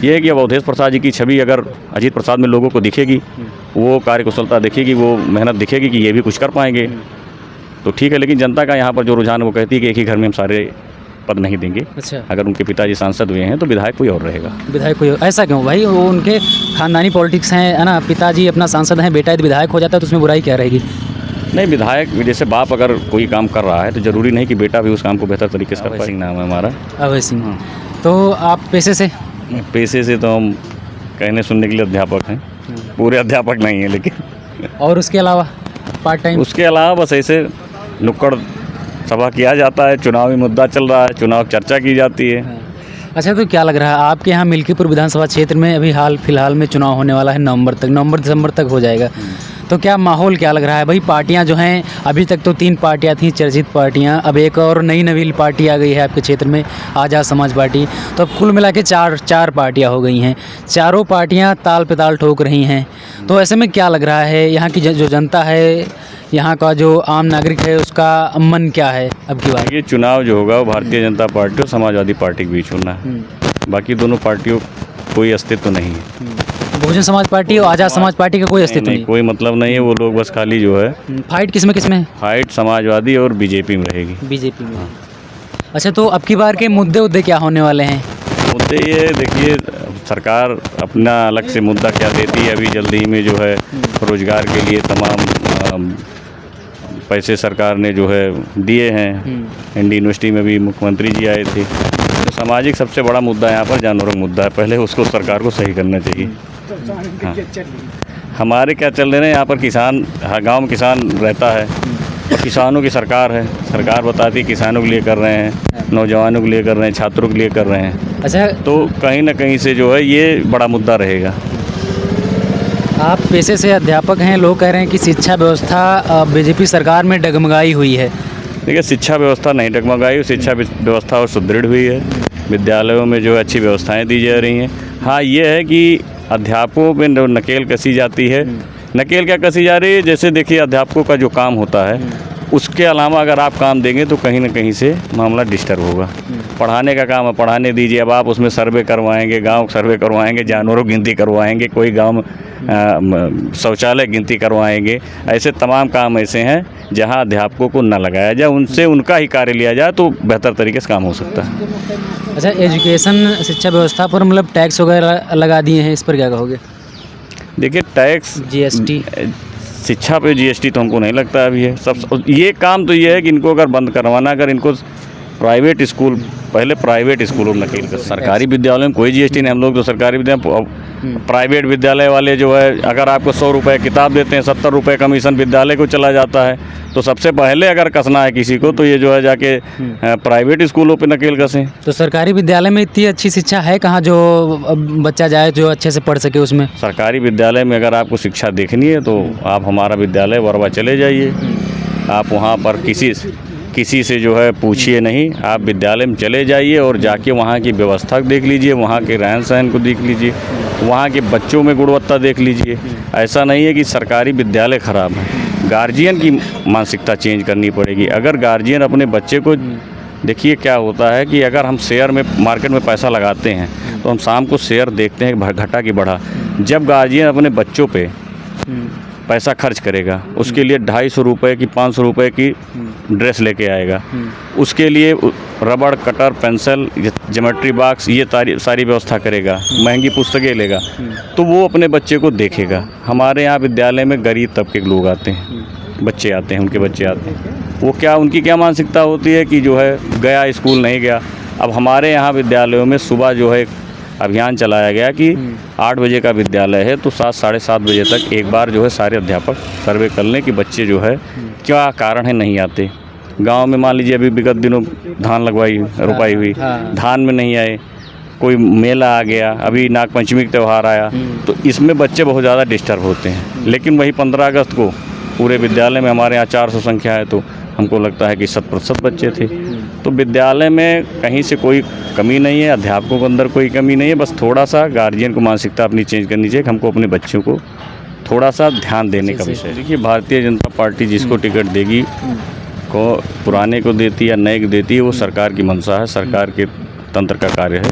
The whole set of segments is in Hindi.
ये है कि अब अवधेश प्रसाद जी की छवि अगर अजीत प्रसाद में लोगों को दिखेगी, वो कार्यकुशलता दिखेगी, वो मेहनत दिखेगी कि ये भी कुछ कर पाएंगे तो ठीक है। लेकिन जनता का यहाँ पर जो रुझान वो कहती है कि एक ही घर में हम सारे पद नहीं देंगे। अच्छा, अगर उनके पिताजी सांसद हुए हैं तो विधायक कोई और रहेगा। विधायक कोई ऐसा क्यों भाई? वो उनके खानदानी पॉलिटिक्स हैं, है ना, पिताजी अपना सांसद हैं, बेटा यदि विधायक हो जाता है तो उसमें बुराई क्या रहेगी? नहीं, विधायक जैसे बाप अगर कोई काम कर रहा है तो ज़रूरी नहीं कि बेटा भी उस काम को बेहतर तरीके से कर पाए। सिंह नाम है हमारा। अभय सिंह। तो आप पेशे से? पेशे से तो हम कहने सुनने के लिए अध्यापक हैं, पूरे अध्यापक नहीं हैं लेकिन। और उसके अलावा पार्ट टाइम? उसके अलावा बस ऐसे नुक्कड़ सभा किया जाता है, चुनावी मुद्दा चल रहा है, चुनाव चर्चा की जाती है। अच्छा, तो क्या लग रहा है आपके यहाँ मिल्कीपुर विधानसभा क्षेत्र में अभी हाल फिलहाल में चुनाव होने वाला है, नवंबर दिसंबर तक हो जाएगा, तो क्या माहौल क्या लग रहा है भाई? पार्टियां जो हैं, अभी तक तो 3 पार्टियां थीं चर्चित पार्टियां, अब एक और नई नवीन पार्टी आ गई है आपके क्षेत्र में, आज़ाद समाज पार्टी, तो अब कुल मिला के चार पार्टियां हो गई हैं। चारों पार्टियां ताल पे ताल ठोक रही हैं, तो ऐसे में क्या लग रहा है यहाँ की जो जनता है, यहाँ का जो आम नागरिक है, उसका मन क्या है अब की बार? ये चुनाव जो होगा वो भारतीय जनता पार्टी और समाजवादी पार्टी के बीच होना है। बाकी दोनों पार्टियों कोई अस्तित्व नहीं है। बहुजन समाज पार्टी और आज़ाद समाज पार्टी का कोई अस्तित्व नहीं? कोई मतलब नहीं है। वो लोग बस खाली जो है फाइट किस में है? फाइट समाजवादी और बीजेपी में रहेगी। बीजेपी में। अच्छा, तो अब की बार के मुद्दे क्या होने वाले हैं? मुद्दे ये देखिए, सरकार अपना अलग से मुद्दा क्या देती है। अभी जल्दी में जो है रोजगार के लिए तमाम पैसे सरकार ने जो है दिए हैं। एनडी यूनिवर्सिटी में भी मुख्यमंत्री जी आए थे। तो सामाजिक सबसे बड़ा मुद्दा यहाँ पर जानवरों का मुद्दा है, पहले उसको सरकार को सही करना चाहिए। हाँ, हमारे क्या चल रहे हैं यहाँ पर, किसान, गांव में किसान रहता है और किसानों की सरकार है। सरकार बताती है किसानों के लिए कर रहे हैं, नौजवानों के लिए कर रहे हैं, छात्रों के लिए कर रहे हैं। अच्छा, तो कहीं ना कहीं से जो है ये बड़ा मुद्दा रहेगा। आप पेशे से अध्यापक हैं, लोग कह रहे हैं कि शिक्षा व्यवस्था बीजेपी सरकार में डगमगाई हुई है। देखिए, शिक्षा व्यवस्था नहीं डगमगाई, शिक्षा व्यवस्था और सुदृढ़ हुई है। विद्यालयों में जो अच्छी व्यवस्थाएं दी जा रही हैं। हाँ, ये है कि अध्यापकों पे नकेल कसी जाती है। नकेल क्या कसी जा रही है? जैसे देखिए, अध्यापकों का जो काम होता है उसके अलावा अगर आप काम देंगे तो कहीं ना कहीं से मामला डिस्टर्ब होगा। पढ़ाने का काम है, पढ़ाने दीजिए। अब आप उसमें सर्वे करवाएंगे, गांव सर्वे करवाएंगे, जानवरों की गिनती करवाएंगे, कोई गांव में शौचालय गिनती करवाएंगे। ऐसे तमाम काम ऐसे हैं जहां अध्यापकों को न लगाया जाए, उनसे उनका ही कार्य लिया जाए तो बेहतर तरीके से काम हो सकता है। अच्छा, एजुकेशन शिक्षा व्यवस्था पर मतलब टैक्स वगैरह लगा दिए हैं, इस पर क्या कहोगे? देखिए, टैक्स, जीएसटी, शिक्षा पे जीएसटी तो हमको नहीं लगता अभी है। सब ये काम तो ये है कि इनको अगर बंद करवाना, अगर इनको प्राइवेट स्कूल, पहले प्राइवेट स्कूलों में नकेल कर, सरकारी विद्यालयों में कोई जीएसटी नहीं। हम लोग तो सरकारी विद्यालय, प्राइवेट विद्यालय वाले जो है अगर आपको 100 रुपये किताब देते हैं, 70 रुपये कमीशन विद्यालय को चला जाता है। तो सबसे पहले अगर कसना है किसी को तो ये जो है जाके प्राइवेट स्कूलों पे नकेल कसें। तो सरकारी विद्यालय में इतनी अच्छी शिक्षा है कहाँ जो बच्चा जाए जो अच्छे से पढ़ सके उसमें? सरकारी विद्यालय में अगर आपको शिक्षा देखनी है तो आप हमारा विद्यालय वरवा चले जाइए। आप वहाँ पर किसी से जो है पूछिए नहीं, आप विद्यालय में चले जाइए और जाके वहाँ की व्यवस्था देख लीजिए, वहाँ के रहन सहन को देख लीजिए, वहाँ के बच्चों में गुणवत्ता देख लीजिए। ऐसा नहीं है कि सरकारी विद्यालय ख़राब है। गार्जियन की मानसिकता चेंज करनी पड़ेगी। अगर गार्जियन अपने बच्चे को, देखिए क्या होता है कि अगर हम शेयर में मार्केट में पैसा लगाते हैं तो हम शाम को शेयर देखते हैं घटा कि बढ़ा। जब गार्जियन अपने बच्चों पे पैसा खर्च करेगा, उसके लिए 250 रुपये की, 500 रुपये की ड्रेस लेके आएगा, उसके लिए रबड़, कटर, पेंसिल, ज्योमेट्री बॉक्स, ये सारी व्यवस्था करेगा, महंगी पुस्तकें लेगा, तो वो अपने बच्चे को देखेगा। हमारे यहाँ विद्यालय में गरीब तबके के लोग आते हैं, बच्चे आते हैं, उनके बच्चे आते हैं, वो क्या, उनकी क्या मानसिकता होती है कि जो है गया स्कूल नहीं गया। अब हमारे यहाँ विद्यालयों में सुबह जो है अभियान चलाया गया कि 8 बजे का विद्यालय है तो 7, साढ़े 7 बजे तक एक बार जो है सारे अध्यापक सर्वे कर लें कि बच्चे जो है क्या कारण है नहीं आते। गांव में मान लीजिए अभी विगत दिनों धान रोपाई हुई, धान में नहीं आए, कोई मेला आ गया, अभी नागपंचमी का त्यौहार आया, तो इसमें बच्चे बहुत ज़्यादा डिस्टर्ब होते हैं। लेकिन वही 15 अगस्त को पूरे विद्यालय में हमारे यहाँ 400 संख्या है तो हमको लगता है कि 100% बच्चे थे। तो विद्यालय में कहीं से कोई कमी नहीं है, अध्यापकों के अंदर कोई कमी नहीं है, बस थोड़ा सा गार्जियन को मानसिकता अपनी चेंज करनी चाहिए कि हमको अपने बच्चों को थोड़ा सा ध्यान देने का विषय है। देखिए, भारतीय जनता पार्टी जिसको टिकट देगी, को पुराने को देती या नए को देती है, वो सरकार की मंशा है, सरकार के तंत्र का कार्य है।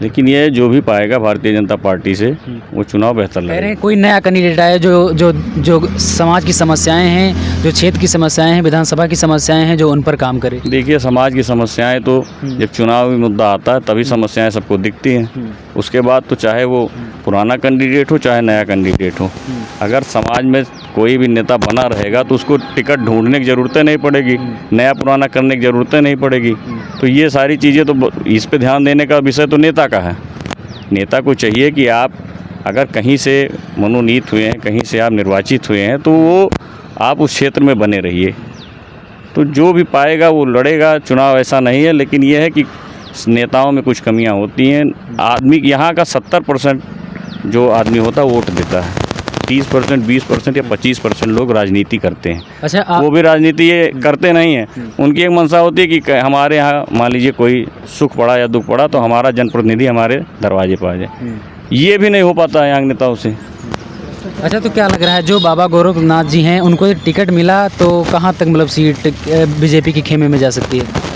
लेकिन ये जो भी पाएगा भारतीय जनता पार्टी से वो चुनाव बेहतर कह रहे लगेगा। हैं कोई नया कैंडिडेट आए जो समाज की समस्याएं हैं, जो क्षेत्र की समस्याएं हैं, विधानसभा की समस्याएं हैं, जो उन पर काम करे। देखिए, समाज की समस्याएं तो जब चुनावी मुद्दा आता है तभी समस्याएं सबको दिखती हैं। उसके बाद तो चाहे वो पुराना कैंडिडेट हो चाहे नया कैंडिडेट हो, अगर समाज में कोई भी नेता बना रहेगा तो उसको टिकट ढूंढने की ज़रूरतें नहीं पड़ेगी, नया पुराना करने की ज़रूरतें नहीं पड़ेगी। तो ये सारी चीज़ें तो इस पे ध्यान देने का विषय तो नेता का है। नेता को चाहिए कि आप अगर कहीं से मनोनीत हुए हैं, कहीं से आप निर्वाचित हुए हैं, तो वो आप उस क्षेत्र में बने रहिए। तो जो भी पाएगा वो लड़ेगा, चुनाव ऐसा नहीं है। लेकिन ये है कि नेताओं में कुछ कमियां होती हैं। आदमी यहाँ का 70% जो आदमी होता है वोट देता है, 30%, 20% या 25% लोग राजनीति करते हैं। अच्छा, वो भी राजनीति ये करते नहीं हैं। उनकी एक मंशा होती है कि हमारे यहाँ मान लीजिए कोई सुख पड़ा या दुख पड़ा तो हमारा जनप्रतिनिधि हमारे दरवाजे पर आ जाए। ये भी नहीं हो पाता है यहाँ नेताओं से। अच्छा, तो क्या लग रहा है जो बाबा गोरखनाथ जी हैं उनको टिकट मिला तो कहाँ तक मतलब सीट बीजेपी के खेमे में जा सकती है?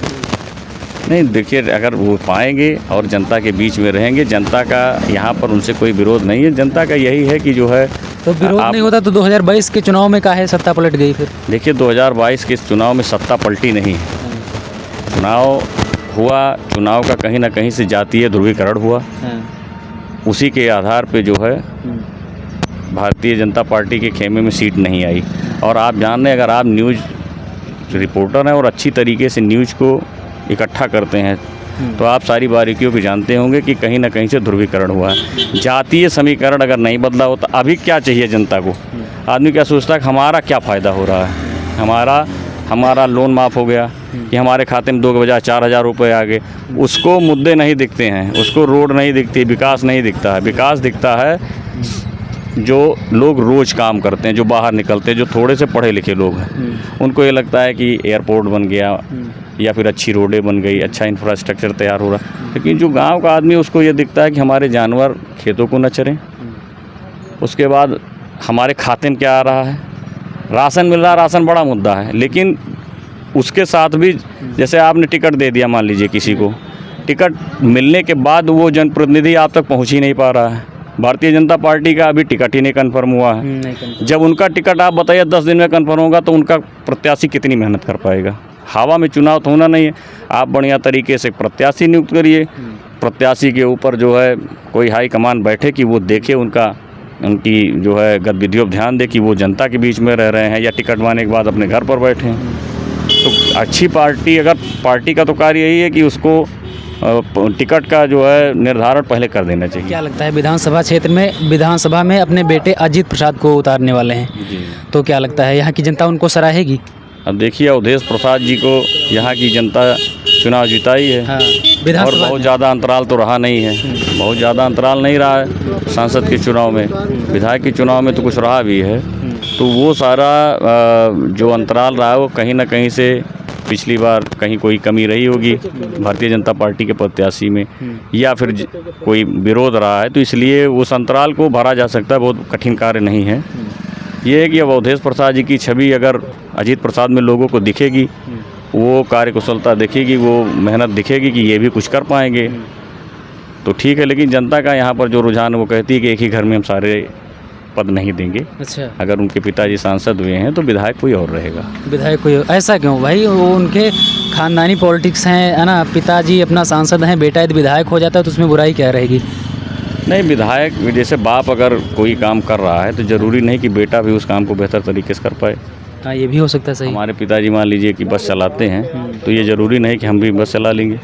नहीं, देखिए, अगर वो पाएंगे और जनता के बीच में रहेंगे, जनता का यहाँ पर उनसे कोई विरोध नहीं है। जनता का यही है कि जो है, तो विरोध नहीं होता तो 2022 के चुनाव में काहे सत्ता पलट गई फिर? देखिए 2022 के चुनाव में सत्ता पलटी नहीं है। चुनाव हुआ, चुनाव का कहीं ना कहीं से जातीय ध्रुवीकरण हुआ। उसी के आधार पे जो है भारतीय जनता पार्टी के खेमे में सीट नहीं आई। और आप जान रहे हैं, अगर आप न्यूज़ रिपोर्टर हैं और अच्छी तरीके से न्यूज़ को इकट्ठा करते हैं तो आप सारी बारीकियों को जानते होंगे कि कहीं ना कहीं से ध्रुवीकरण हुआ है। जातीय समीकरण अगर नहीं बदला होता, अभी क्या चाहिए जनता को? आदमी क्या सोचता है कि हमारा क्या फ़ायदा हो रहा है, हमारा लोन माफ़ हो गया कि हमारे खाते में 2 के बजाय 4,000 रुपये आ गए। उसको मुद्दे नहीं दिखते हैं, उसको रोड नहीं दिखती, विकास नहीं दिखता है। विकास दिखता है जो लोग रोज़ काम करते हैं, जो बाहर निकलते हैं, जो थोड़े से पढ़े लिखे लोग हैं। उनको ये लगता है कि एयरपोर्ट बन गया या फिर अच्छी रोडें बन गई, अच्छा इंफ्रास्ट्रक्चर तैयार हो रहा। लेकिन जो गांव का आदमी, उसको ये दिखता है कि हमारे जानवर खेतों को न चरें। उसके बाद हमारे खाते में क्या आ रहा है, राशन मिल रहा है। राशन बड़ा मुद्दा है, लेकिन उसके साथ भी जैसे आपने टिकट दे दिया, मान लीजिए किसी को, टिकट मिलने के बाद वो जनप्रतिनिधि आप तक पहुँच ही नहीं पा रहा है। भारतीय जनता पार्टी का अभी टिकट ही नहीं कन्फर्म हुआ है। जब उनका टिकट आप बताइए 10 दिन में कन्फर्म होगा तो उनका प्रत्याशी कितनी मेहनत कर पाएगा? हवा में चुनाव तो होना नहीं है। आप बढ़िया तरीके से प्रत्याशी नियुक्त करिए। प्रत्याशी के ऊपर जो है कोई हाई कमान बैठे कि वो देखे उनकी जो है गतिविधियों पर ध्यान दे कि वो जनता के बीच में रह रहे हैं या टिकट पाने के बाद अपने घर पर बैठे हैं। तो अच्छी पार्टी, अगर पार्टी का तो कार्य यही है कि उसको टिकट का जो है निर्धारण पहले कर देना चाहिए। क्या लगता है विधानसभा में अपने बेटे अजीत प्रसाद को उतारने वाले हैं, तो क्या लगता है यहाँ की जनता उनको सराहेगी? अब देखिए, अवधेश प्रसाद जी को यहाँ की जनता चुनाव जिताई है। और बहुत ज़्यादा अंतराल तो रहा नहीं है, बहुत ज़्यादा अंतराल नहीं रहा है सांसद के चुनाव में। विधायक के चुनाव में तो कुछ रहा भी है। तो वो सारा जो अंतराल रहा है वो कहीं ना कहीं से पिछली बार कहीं कोई कमी रही होगी भारतीय जनता पार्टी के प्रत्याशी में, या फिर कोई विरोध रहा है, तो इसलिए उस अंतराल को भरा जा सकता है। बहुत कठिन कार्य नहीं है। ये है कि अब अवधेश प्रसाद जी की छवि अगर अजीत प्रसाद में लोगों को दिखेगी, वो कार्यकुशलता दिखेगी, वो मेहनत दिखेगी कि ये भी कुछ कर पाएंगे, तो ठीक है। लेकिन जनता का यहाँ पर जो रुझान है वो कहती है कि एक ही घर में हम सारे पद नहीं देंगे। अच्छा, अगर उनके पिताजी सांसद हुए हैं तो विधायक कोई और रहेगा। विधायक कोई? ऐसा क्यों भाई? वो उनके खानदानी पॉलिटिक्स हैं, है ना। पिताजी अपना सांसद हैं, बेटा यदि विधायक हो जाता है तो उसमें बुराई क्या रहेगी? नहीं, विधायक जैसे बाप अगर कोई काम कर रहा है तो ज़रूरी नहीं कि बेटा भी उस काम को बेहतर तरीके से कर पाए। हाँ, ये भी हो सकता है। सही। हमारे पिताजी मान लीजिए कि बस चलाते हैं, तो ये ज़रूरी नहीं कि हम भी बस चला लेंगे।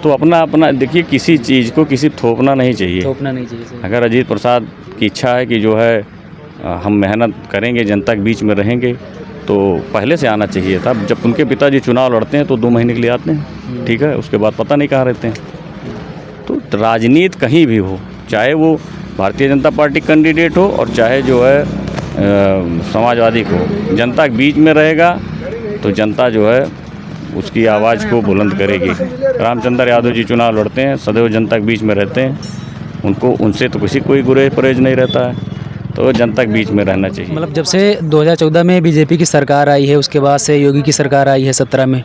तो अपना देखिए, किसी चीज़ को किसी थोपना नहीं चाहिए। अगर अजीत प्रसाद की इच्छा है कि जो है हम मेहनत करेंगे, जनता के बीच में रहेंगे, तो पहले से आना चाहिए था। जब उनके पिताजी चुनाव लड़ते हैं तो 2 महीने के लिए आते हैं, ठीक है, उसके बाद पता नहीं कहाँ रहते हैं। तो राजनीति कहीं भी हो, चाहे वो भारतीय जनता पार्टी कैंडिडेट हो और चाहे जो है समाजवादी को, जनता के बीच में रहेगा तो जनता जो है उसकी आवाज़ को बुलंद करेगी। रामचंद्र यादव जी चुनाव लड़ते हैं, सदैव जनता के बीच में रहते हैं, उनसे तो कोई गुरेज परहेज नहीं रहता है, तो जनता के बीच में रहना चाहिए। मतलब जब से 2014 में बीजेपी की सरकार आई है, उसके बाद से योगी की सरकार आई है 17 में,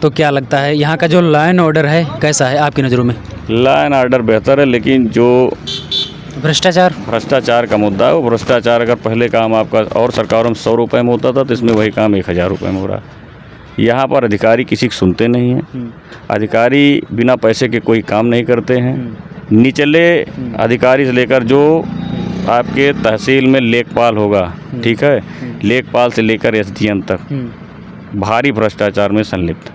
तो क्या लगता है यहाँ का जो लॉ एंड ऑर्डर है कैसा है आपकी नज़रों में? लॉ एंड ऑर्डर बेहतर है, लेकिन जो भ्रष्टाचार का मुद्दा है, वो भ्रष्टाचार अगर पहले काम आपका और सरकारों में 100 रुपये में होता था तो इसमें वही काम 1000 रुपये में हो रहा है। यहाँ पर अधिकारी किसी की सुनते नहीं हैं, अधिकारी बिना पैसे के कोई काम नहीं करते हैं। निचले अधिकारी से लेकर जो आपके तहसील में लेखपाल होगा, ठीक है, लेखपाल से लेकर SDM तक भारी भ्रष्टाचार में संलिप्त।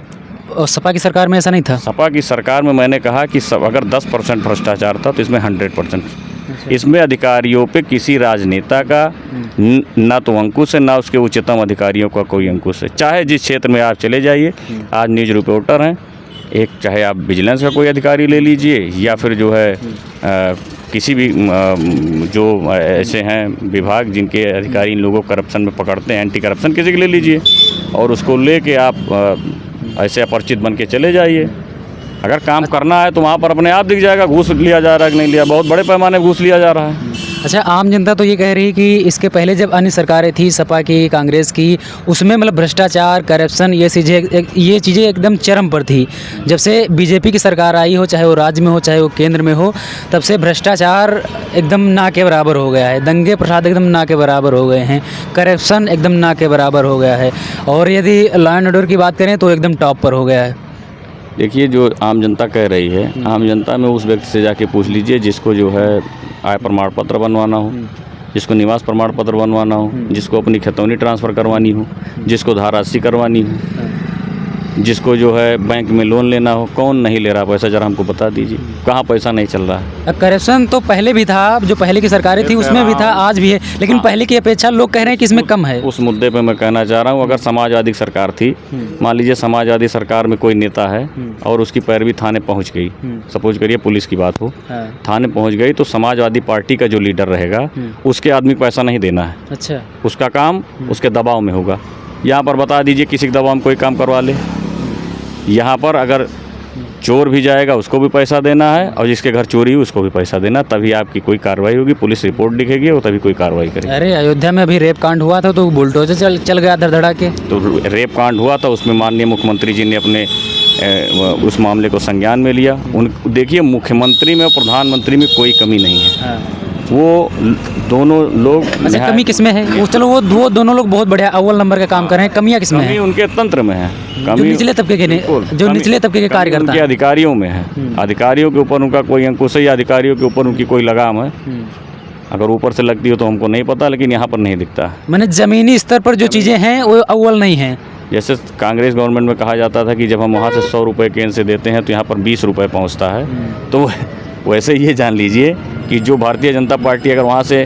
और सपा की सरकार में ऐसा नहीं था? सपा की सरकार में मैंने कहा कि अगर 10% भ्रष्टाचार था तो इसमें 100%। इसमें अधिकारियों पे किसी राजनेता का ना तो अंकुश है, ना उसके उच्चतम अधिकारियों का कोई अंकुश है। चाहे जिस क्षेत्र में आप चले जाइए, आज न्यूज़ रिपोर्टर हैं, एक चाहे आप विजिलेंस का कोई अधिकारी ले लीजिए या फिर जो है किसी भी जो ऐसे हैं विभाग जिनके अधिकारी इन लोगों को करप्शन में पकड़ते हैं, एंटी करप्शन किसी के ले लीजिए और उसको लेके आप ऐसे अपरिचित बन के चले जाइए। अगर काम करना है तो वहाँ पर अपने आप दिख जाएगा घूस लिया जा रहा है कि नहीं लिया, बहुत बड़े पैमाने पर घूस लिया जा रहा है। अच्छा, आम जनता तो ये कह रही है कि इसके पहले जब अन्य सरकारें थी, सपा की, कांग्रेस की, उसमें मतलब भ्रष्टाचार, करप्शन, ये चीज़ें एकदम चरम पर थी। जब से बीजेपी की सरकार आई हो, चाहे वो राज्य में हो चाहे वो केंद्र में हो, तब से भ्रष्टाचार एकदम ना के बराबर हो गया है, दंगे प्रसाद एकदम ना के बराबर हो गए हैं, करप्शन एकदम ना के बराबर हो गया है, और यदि लॉ एंड ऑर्डर की बात करें तो एकदम टॉप पर हो गया है। देखिए, जो आम जनता कह रही है, आम जनता में उस व्यक्ति से जाके पूछ लीजिए जिसको जो है आय प्रमाण पत्र बनवाना हो, जिसको निवास प्रमाण पत्र बनवाना हो, जिसको अपनी खतौनी ट्रांसफ़र करवानी हो, जिसको धाराशि करवानी हो, जिसको जो है बैंक में लोन लेना हो। कौन नहीं ले रहा पैसा, जरा हमको बता दीजिए, कहाँ पैसा नहीं चल रहा है। करप्शन तो पहले भी था, जो पहले की सरकारें थी उसमें भी था, आज भी है, लेकिन पहले की अपेक्षा लोग कह रहे हैं कि इसमें कम है। उस मुद्दे पे मैं कहना चाह रहा हूँ, अगर समाजवादी सरकार थी, मान लीजिए समाजवादी सरकार में कोई नेता है और उसकी पैरवी थाने पहुँच गई, सपोज करिए पुलिस की बात हो, थाने पहुँच गई, तो समाजवादी पार्टी का जो लीडर रहेगा उसके आदमी को पैसा नहीं देना है। अच्छा, उसका काम उसके दबाव में होगा। यहाँ पर बता दीजिए किसी के दबाव में कोई काम करवा ले। यहाँ पर अगर चोर भी जाएगा उसको भी पैसा देना है और जिसके घर चोरी हुई उसको भी पैसा देना, तभी आपकी कोई कार्रवाई होगी, पुलिस रिपोर्ट लिखेगी और तभी कोई कार्रवाई करेगी। अरे अयोध्या में अभी रेप कांड हुआ था तो बुलडोजर चल गया धड़धड़ा के। तो रेप कांड हुआ था, उसमें माननीय मुख्यमंत्री जी ने अपने उस मामले को संज्ञान में लिया। देखिए, मुख्यमंत्री में और प्रधानमंत्री में कोई कमी नहीं है। वो दोनों लोग, अच्छा, कमी किसमें है? वो चलो वो दोनों लोग बहुत बढ़िया अव्वल नंबर का काम कर रहे हैं, कमियां किसमें है? कमी उनके तंत्र में है, जो निचले तबके के निचले तबके के कार्यकर्ता, उनके अधिकारियों में है। अधिकारियों के ऊपर उनका कोई अंकुश है या अधिकारियों के ऊपर उनकी कोई लगाम है। अगर ऊपर से लगती हो तो हमको नहीं पता, लेकिन यहाँ पर नहीं दिखता। मैंने ज़मीनी स्तर पर जो चीज़ें हैं वो अव्वल नहीं हैं। जैसे कांग्रेस गवर्नमेंट में कहा जाता था कि जब हम वहाँ से 100 रुपये केंद्र से देते हैं तो यहाँ पर 20 रुपये पहुँचता है। तो वैसे ये जान लीजिए कि जो भारतीय जनता पार्टी अगर वहाँ से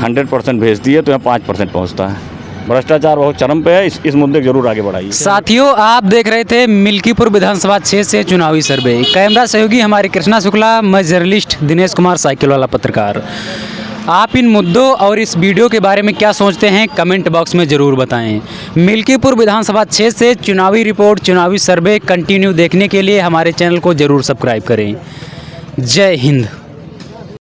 100% भेजती है तो यहाँ 5% पहुँचता है। भ्रष्टाचार बहुत चरम पे है, इस मुद्दे को जरूर आगे बढ़ाइए। साथियों, आप देख रहे थे मिल्कीपुर विधानसभा क्षेत्र से चुनावी सर्वे। कैमरा सहयोगी हमारे कृष्णा शुक्ला, मैं जर्नलिस्ट दिनेश कुमार, साइकिल वाला पत्रकार। आप इन मुद्दों और इस वीडियो के बारे में क्या सोचते हैं, कमेंट बॉक्स में ज़रूर बताएं। मिल्कीपुर विधानसभा क्षेत्र से चुनावी रिपोर्ट, चुनावी सर्वे कंटिन्यू देखने के लिए हमारे चैनल को ज़रूर सब्सक्राइब करें। जय हिंद।